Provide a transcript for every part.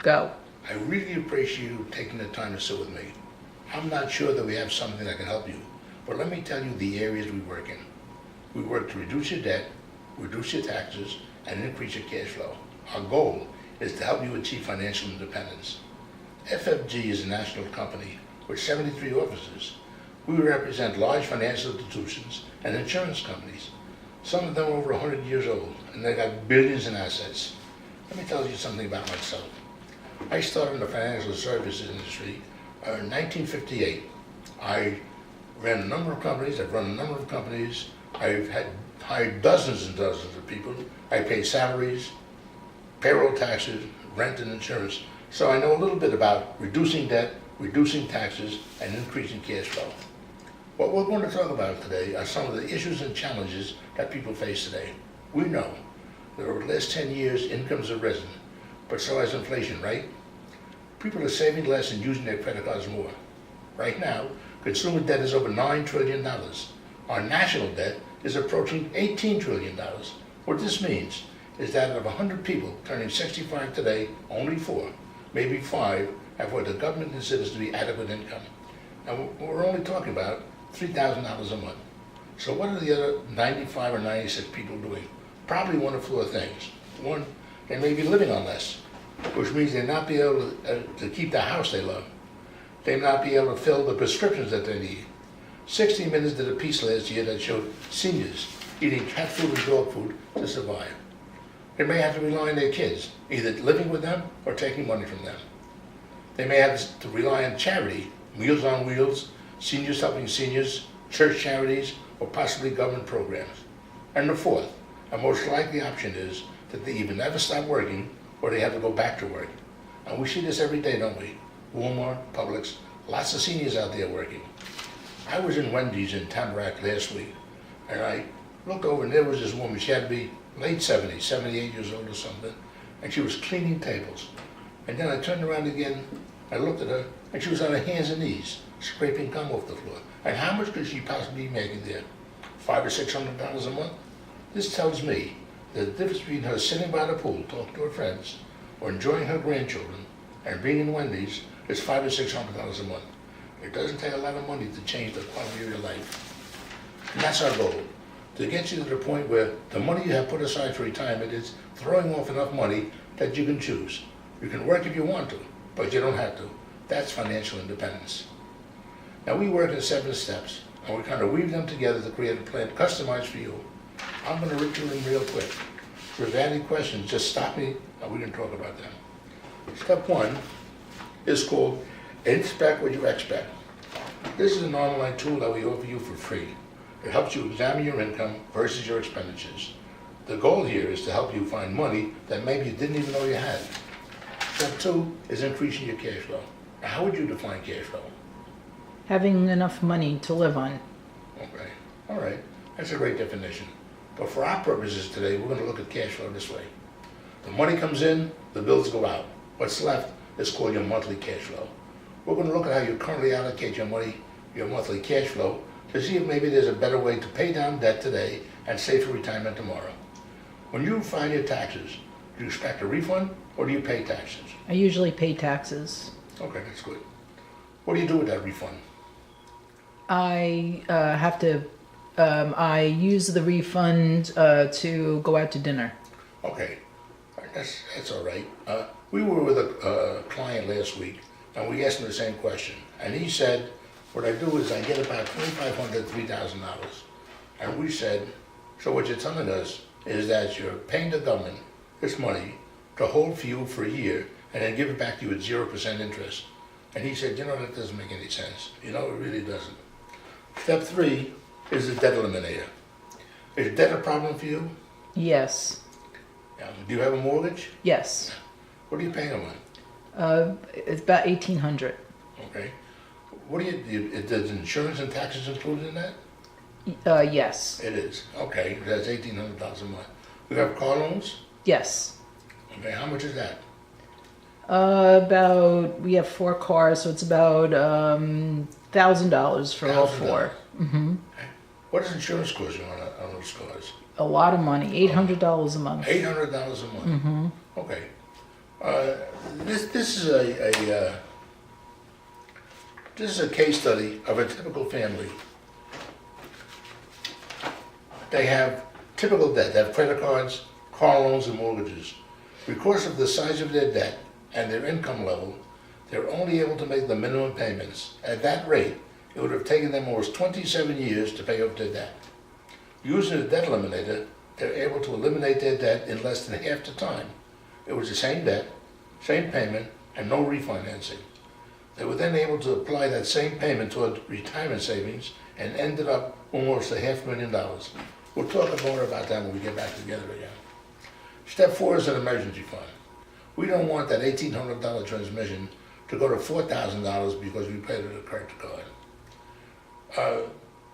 Go. I really appreciate you taking the time to sit with me. I'm not sure that we have something that can help you, but let me tell you the areas we work in. We work to reduce your debt, reduce your taxes, and increase your cash flow. Our goal is to help you achieve financial independence. FFG is a national company with 73 offices. We represent large financial institutions and insurance companies. Some of them are over 100 years old, and they got billions in assets. Let me tell you something about myself. I started in the financial services industry in 1958. I ran a number of companies, I've run a number of companies, I've hired dozens and dozens of people, I paid salaries, payroll taxes, rent and insurance, so I know a little bit about reducing debt, reducing taxes, and increasing cash flow. What we're going to talk about today are some of the issues and challenges that people face today. We know that over the last 10 years, incomes have risen, but so has inflation, right? People are saving less and using their credit cards more. Right now, consumer debt is over $9 trillion. Our national debt is approaching $18 trillion. What this means is that of 100 people turning 65 today, only 4, maybe 5, have what the government considers to be adequate income. And we're only talking about $3,000 a month. So what are the other 95 or 96 people doing? Probably one of 4 things. One, they may be living on less, which means they'll not be able to keep the house they love. They may not be able to fill the prescriptions that they need. 60 Minutes did a piece last year that showed seniors eating cat food and dog food to survive. They may have to rely on their kids, either living with them or taking money from them. They may have to rely on charity, Meals on Wheels, seniors helping seniors, church charities, or possibly government programs. And the fourth, a most likely option is that they either never stop working or they have to go back to work. And we see this every day, don't we? Walmart, Publix, lots of seniors out there working. I was in Wendy's in Tamarack last week, and I looked over and there was this woman. She had to be late 70s, 78 years old or something, and she was cleaning tables. And then I turned around again, I looked at her, and she was on her hands and knees, scraping gum off the floor. And how much could she possibly be making there? $500 or $600 a month? This tells me that the difference between her sitting by the pool, talking to her friends, or enjoying her grandchildren, and being in Wendy's is $500 or $600 a month. It doesn't take a lot of money to change the quality of your life. And that's our goal, to get you to the point where the money you have put aside for retirement is throwing off enough money that you can choose. You can work if you want to, but you don't have to. That's financial independence. Now we work in 7 steps, and we kind of weave them together to create a plan customized for you. I'm going to read through them real quick. If you have any questions, just stop me and we can talk about them. Step 1 is called Inspect What You Expect. This is an online tool that we offer you for free. It helps you examine your income versus your expenditures. The goal here is to help you find money that maybe you didn't even know you had. Step 2 is increasing your cash flow. Now, how would you define cash flow? Having enough money to live on. Okay, all right, that's a great definition. But for our purposes today, we're going to look at cash flow this way. The money comes in, the bills go out. What's left is called your monthly cash flow. We're going to look at how you currently allocate your money, your monthly cash flow, to see if maybe there's a better way to pay down debt today and save for retirement tomorrow. When you file your taxes, do you expect a refund or do you pay taxes? I usually pay taxes. Okay, that's good. What do you do with that refund? I I use the refund to go out to dinner. Okay, that's all right. We were with a client last week, and we asked him the same question. And he said, what I do is I get about $2,500, $3,000. And we said, so what you're telling us is that you're paying the government this money to hold for you for a year and then give it back to you at 0% interest. And he said, that doesn't make any sense. It really doesn't. Step 3 is the debt eliminator. Is debt a problem for you? Yes. Do you have a mortgage? Yes. What are you paying a month? It's about $1,800. Okay. What do you, does insurance and taxes included in that? Yes. It is. Okay, that's $1,800 a month. You have car loans? Yes. Okay, how much is that? We have 4 cars, so it's about $1,000 for all 4. Mm-hmm. Okay. What does insurance cost you on those cars? A lot of money, $800 a month. $800 a month. Mm-hmm. Okay. This is this is a case study of a typical family. They have typical debt. They have credit cards, car loans, and mortgages. Because of the size of their debt and their income level, they're only able to make the minimum payments. At that rate, it would have taken them almost 27 years to pay off their debt. Using the debt eliminator, they're able to eliminate their debt in less than half the time. It was the same debt, same payment, and no refinancing. They were then able to apply that same payment toward retirement savings and ended up almost $500,000. We'll talk more about that when we get back together again. Step 4 is an emergency fund. We don't want that $1,800 transmission to go to $4,000 because we paid it a credit card.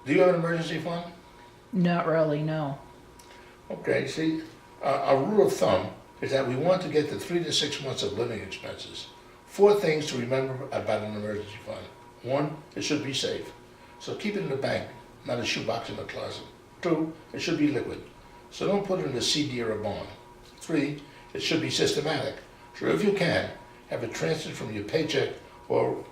Do you have an emergency fund? Not really, no. Okay, see, our rule of thumb is that we want to get to 3 to 6 months of living expenses. 4 things to remember about an emergency fund. 1, it should be safe. So keep it in the bank, not a shoebox in the closet. 2, it should be liquid. So don't put it in a CD or a bond. 3, it should be systematic. So if you can, have it transferred from your paycheck or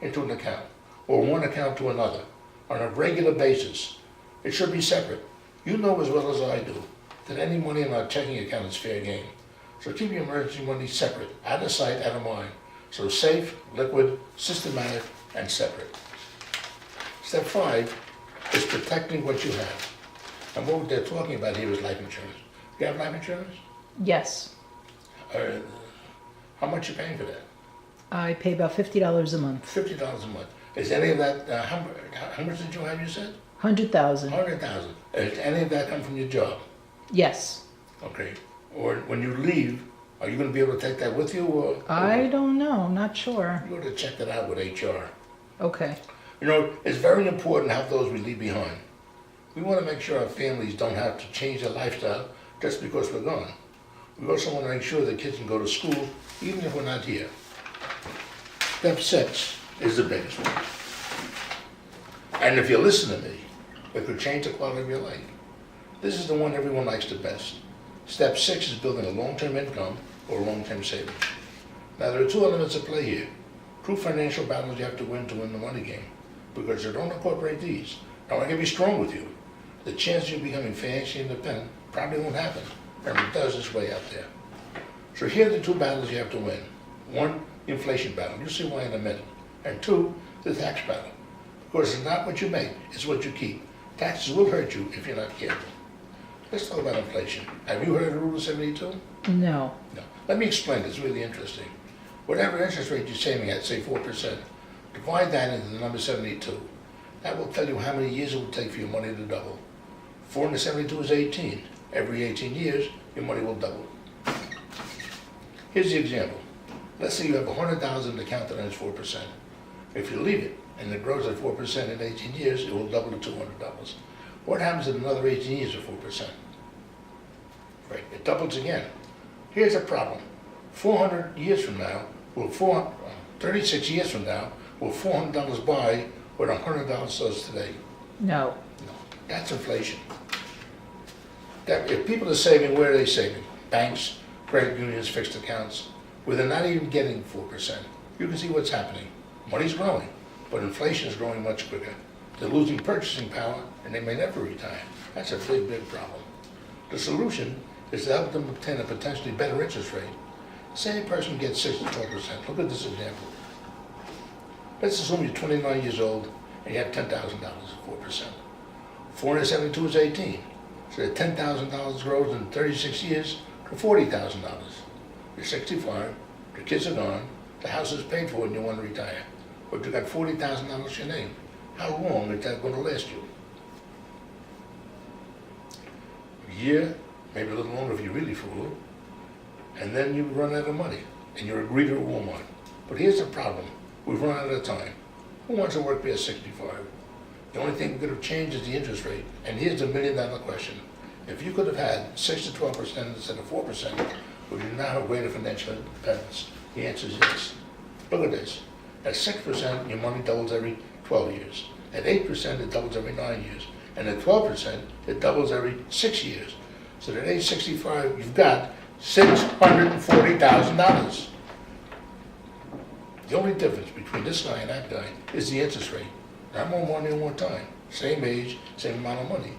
into an account, or one account to another, on a regular basis. It should be separate. You know as well as I do that any money in our checking account is fair game. So keep your emergency money separate, out of sight, out of mind. So safe, liquid, systematic, and separate. Step 5 is protecting what you have. And what they're talking about here is life insurance. You have life insurance? Yes. How much you paying for that? I pay about $50 a month. $50 a month. Is any of that, how much did you have, you said? 100,000. 100,000. Does any of that come from your job? Yes. Okay. Or when you leave, are you going to be able to take that with you? Or I don't know, not sure. you ought to check that out with HR. Okay. You know, it's very important how those we leave behind. We want to make sure our families don't have to change their lifestyle just because we're gone. We also want to make sure the kids can go to school even if we're not here. Step 6 is the biggest one. And if you listen to me, it could change the quality of your life. This is the one everyone likes the best. Step 6 is building a long-term income or long-term savings. Now there are 2 elements at play here. 2 financial battles you have to win the money game, because you don't incorporate these. Now I can be strong with you. The chance of you becoming financially independent probably won't happen. And if it does, it's way out there. So here are the 2 battles you have to win. 1, the inflation battle. You'll see why in a minute. And 2, the tax battle. Because it's not what you make, it's what you keep. Taxes will hurt you if you're not careful. Let's talk about inflation. Have you heard of the rule of 72? No. No. Let me explain, it's really interesting. Whatever interest rate you're saving at, say 4%, divide that into the number 72. That will tell you how many years it will take for your money to double. 4 into 72 is 18. Every 18 years, your money will double. Here's the example. Let's say you have 100,000 in the account that earns 4%. If you leave it and it grows at 4% in 18 years, it will double to $200. What happens in another 18 years of 4%? Right, it doubles again. Here's the problem. 400 years from now, 36 years from now, will $400 buy what $100 does today? No. No, that's inflation. That if people are saving, where are they saving? Banks, credit unions, fixed accounts, where they're not even getting 4%. You can see what's happening. Money's growing, but inflation is growing much quicker. They're losing purchasing power, and they may never retire. That's a big, big problem. The solution is to help them obtain a potentially better interest rate. Say a person gets 6 to 12%. Look at this example. Let's assume you're 29 years old and you have $10,000 at 4%. 472 is 18. So that $10,000 grows in 36 years to $40,000. You're 65, the kids are gone, the house is paid for and you want to retire. But you got $40,000 to your name. How long is that going to last you? A year, maybe a little longer if you're really fool. And then you run out of money and you're a greeter at Walmart. But here's the problem. We've run out of time. Who wants to work past 65? The only thing we could have changed is the interest rate. And here's the $1 million question. If you could have had 6 to 12% instead of 4%, would you now have greater financial independence? The answer is yes. Look at this. At 6%, your money doubles every 12 years. At 8%, it doubles every 9 years. And at 12%, it doubles every 6 years. So at age 65, you've got $640,000. The only difference between this guy and that guy is the interest rate. Not more money at one time. Same age, same amount of money.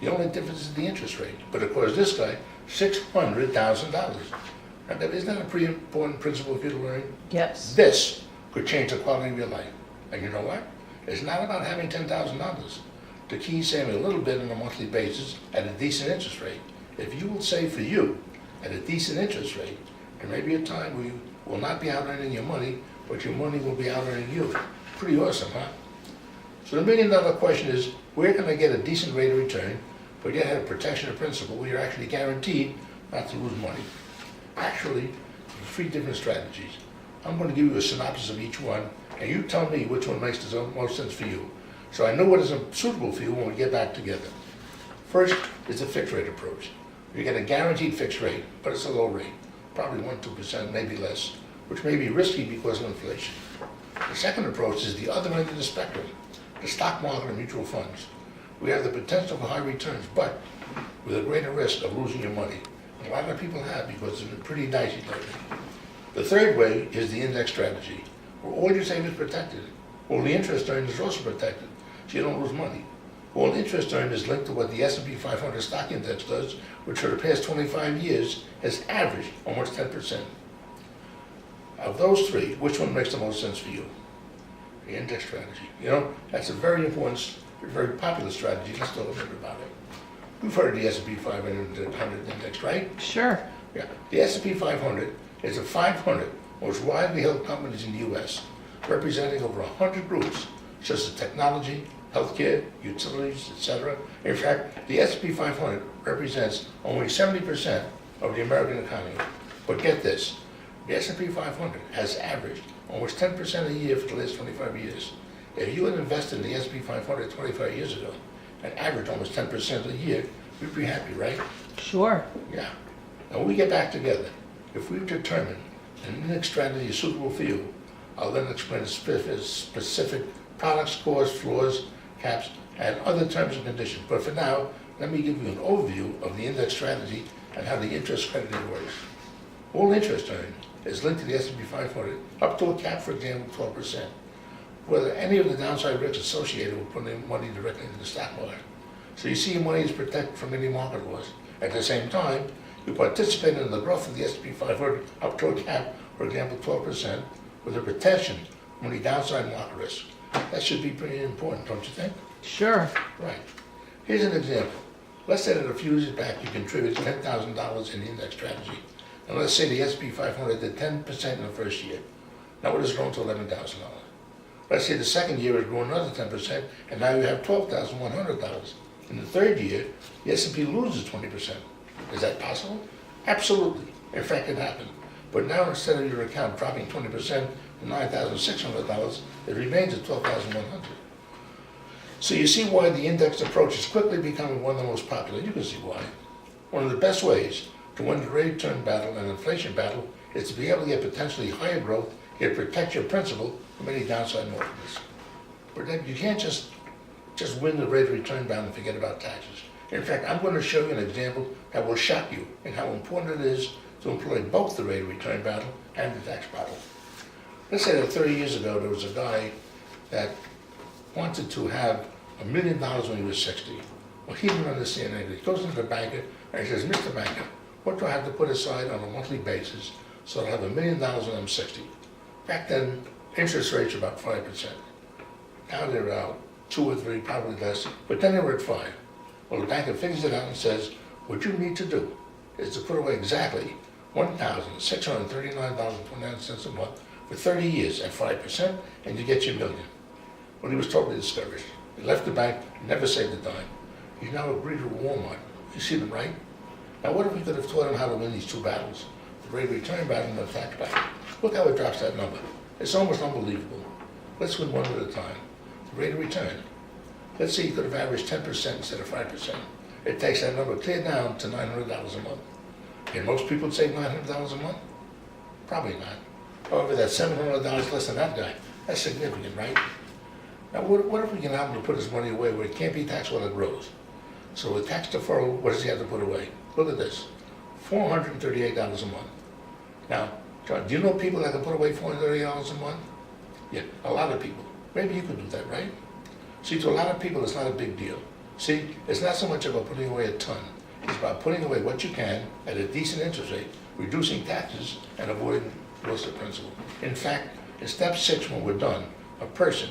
The only difference is the interest rate. But of course, this guy, $600,000. Now, isn't that a pretty important principle for you to learn? Yes. This could change the quality of your life. And you know what? It's not about having $10,000. The key is saving a little bit on a monthly basis at a decent interest rate. If you will save for you at a decent interest rate, there may be a time where you will not be out earning your money, but your money will be out earning you. Pretty awesome, huh? So the $1,000,000 question is, where can I get a decent rate of return, but yet have protection of principal where you're actually guaranteed not to lose money? Actually, 3 different strategies. I'm going to give you a synopsis of each one, and you tell me which one makes the most sense for you. So I know what is suitable for you when we get back together. First is the fixed rate approach. You get a guaranteed fixed rate, but it's a low rate, probably 1-2%, maybe less, which may be risky because of inflation. The second approach is the other end of the spectrum, the stock market and mutual funds. We have the potential for high returns, but with a greater risk of losing your money. A lot of people have because it's been pretty dicey lately. The third way is the index strategy, where all your savings is protected. All the interest earned is also protected, so you don't lose money. All interest earned is linked to what the S&P 500 stock index does, which for the past 25 years has averaged almost 10%. Of those 3, which one makes the most sense for you? The index strategy. You know, that's a very important, very popular strategy. Let's talk a bit about it. You've heard of the S&P 500 index, right? Sure. Yeah. The S&P 500 is the 500 most widely held companies in the U.S., representing over 100 groups, such as technology, healthcare, utilities, etc. In fact, the S&P 500 represents only 70% of the American economy. But get this, the S&P 500 has averaged almost 10% a year for the last 25 years. If you had invested in the S&P 500 25 years ago and averaged almost 10% a year, we'd be happy, right? Sure. Yeah. Now, when we get back together, if we've determined an index strategy is suitable for you, I'll then explain the specific products, scores, floors, caps, and other terms and conditions. But for now, let me give you an overview of the index strategy and how the interest crediting works. All interest earned is linked to the S&P 500 up to a cap, for example, 12%. Whether any of the downside risks associated with putting money directly into the stock market. So you see your money is protected from any market loss. At the same time, you participate in the growth of the S&P 500 up to a cap, for example, 12%, with a protection from any downside market risk. That should be pretty important, don't you think? Sure. Right. Here's an example. Let's say that a few years back you contributed $10,000 in the index strategy. And let's say the S&P 500 did 10% in the first year. Now it has grown to $11,000. Let's say the second year it grew another 10%, and now you have $12,100. In the third year, the S&P loses 20%. Is that possible? Absolutely. In fact, it happened. But now instead of your account dropping 20% to $9,600, it remains at $12,100. So you see why the indexed approach is quickly becoming one of the most popular. You can see why. One of the best ways to win the rate return battle and inflation battle is to be able to get potentially higher growth, yet protect your principal from any downside market risk. But then you can't just win the rate of return battle and forget about taxes. In fact, I'm going to show you an example that will shock you in how important it is to employ both the rate of return battle and the tax battle. Let's say that 30 years ago there was a guy that wanted to have $1 million when he was 60. Well, he didn't understand anything. He goes into the banker and he says, "Mr. Banker, what do I have to put aside on a monthly basis so I have $1 million when I'm 60? Back then, interest rates were about 5%. Now they're about 2 or 3, probably less, but then they were at 5. Well, the banker figures it out and says, what you need to do is to put away exactly $1,639.29 a month for 30 years at 5%, and you get your $1 million. Well, he was totally discouraged. He left the bank, never saved a dime. He's now agreed with Walmart. You see them, right? Now, what if we could have taught him how to win these 2 battles? The rate of return battle and the tax battle. Look how it drops that number. It's almost unbelievable. Let's win one at a time. The rate of return. Let's say you could have averaged 10% instead of 5%. It takes that number clear down to $900 a month. Can most people save $900 a month? Probably not. However, that's $700 less than that guy. That's significant, right? Now, what if we can help him to put his money away where it can't be taxed while it grows? So with tax deferral, what does he have to put away? Look at this. $438 a month. Now, John, do you know people that can put away $438 a month? Yeah, a lot of people. Maybe you could do that, right? See, to a lot of people, it's not a big deal. See, it's not so much about putting away a ton. It's about putting away what you can at a decent interest rate, reducing taxes, and avoiding loss of principal. In fact, in step 6, when we're done, a person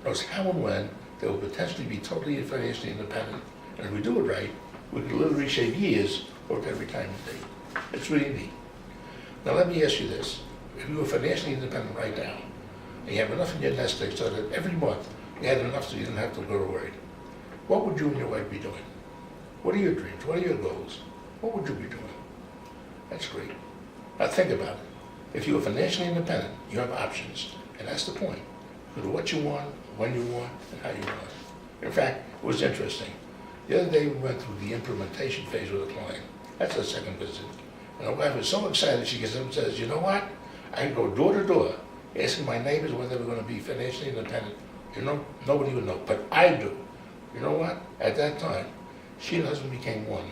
knows how and when they will potentially be totally and financially independent. And if we do it right, we can literally shave years off their retirement date. It's really neat. Now let me ask you this. If you were financially independent right now, and you have enough in your nest egg so that every month you had enough so you didn't have to go to work, what would you and your wife be doing? What are your dreams? What are your goals? What would you be doing? That's great. Now think about it. If you are financially independent, you have options. And that's the point. You do what you want, when you want, and how you want. In fact, it was interesting. The other day we went through the implementation phase with a client. That's our second visit. And my wife was so excited, she gets up and says, you know what? I can go door to door, asking my neighbors when they were going to be financially independent. You know, nobody would know, but I do. You know what? At that time, she and husband became one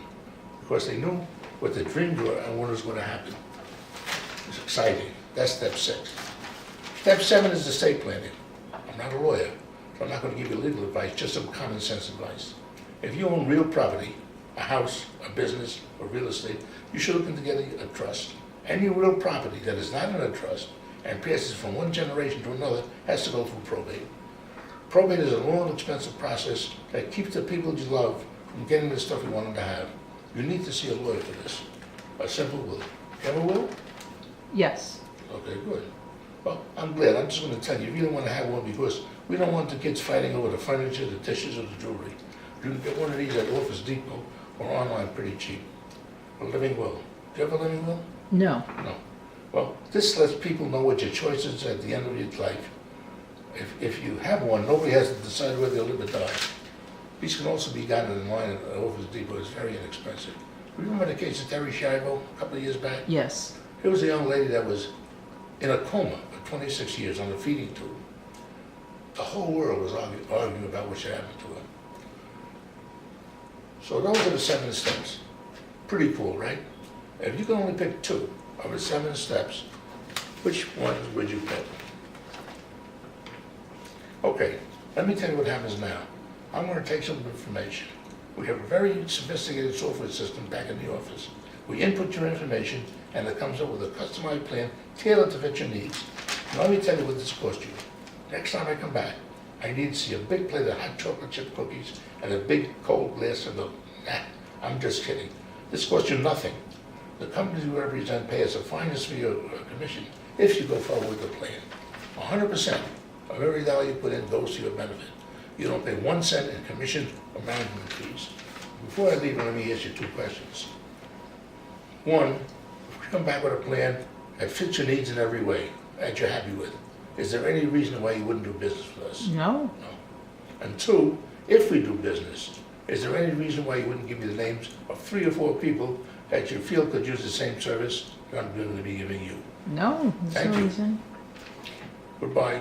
because they knew what the dreams were and what was going to happen. It was exciting. That's step 6. Step 7 is estate planning. I'm not a lawyer, so I'm not going to give you legal advice, just some common sense advice. If you own real property, a house, a business, or real estate, you should look into getting a trust. Any real property that is not in a trust and passes from one generation to another has to go through probate. Probate is a long, expensive process that keeps the people you love from getting the stuff you want them to have. You need to see a lawyer for this. A simple will. You have a will? Yes. Okay, good. Well, I'm glad. I'm just going to tell you, you really want to have one because we don't want the kids fighting over the furniture, the dishes, or the jewelry. You can get one of these at Office Depot or online pretty cheap. A living will. Do you have a living will? No. No. Well, this lets people know what your choices at the end of your life. If you have one, nobody has to decide whether you'll live or die. These can also be gotten online at Office Depot. It's very inexpensive. Remember the case of Terry Shivo a couple of years back? Yes. Here was a young lady that was in a coma for 26 years on a feeding tube. The whole world was arguing about what should happen to her. So those are the 7 steps. Pretty cool, right? If you can only pick 2 of the 7 steps, which ones would you pick? Okay, let me tell you what happens now. I'm going to take some information. We have a very sophisticated software system back in the office. We input your information, and it comes up with a customized plan tailored to fit your needs. Now, let me tell you what this cost you. Next time I come back, I need to see a big plate of hot chocolate chip cookies and a big cold glass of milk. Nah, I'm just kidding. This costs you nothing. The companies we represent pay us a finder's fee or commission if you go forward with the plan. 100% of every dollar you put in goes to your benefit. You don't pay 1 cent in commission or management fees. Before I leave, let me ask you 2 questions. 1, if you come back with a plan that fits your needs in every way, that you're happy with, is there any reason why you wouldn't do business with us? No. No. And 2, if we do business, is there any reason why you wouldn't give me the names of 3 or 4 people that you feel could use the same service I'm going to be giving you? No. There's Thank no you. reason. Goodbye.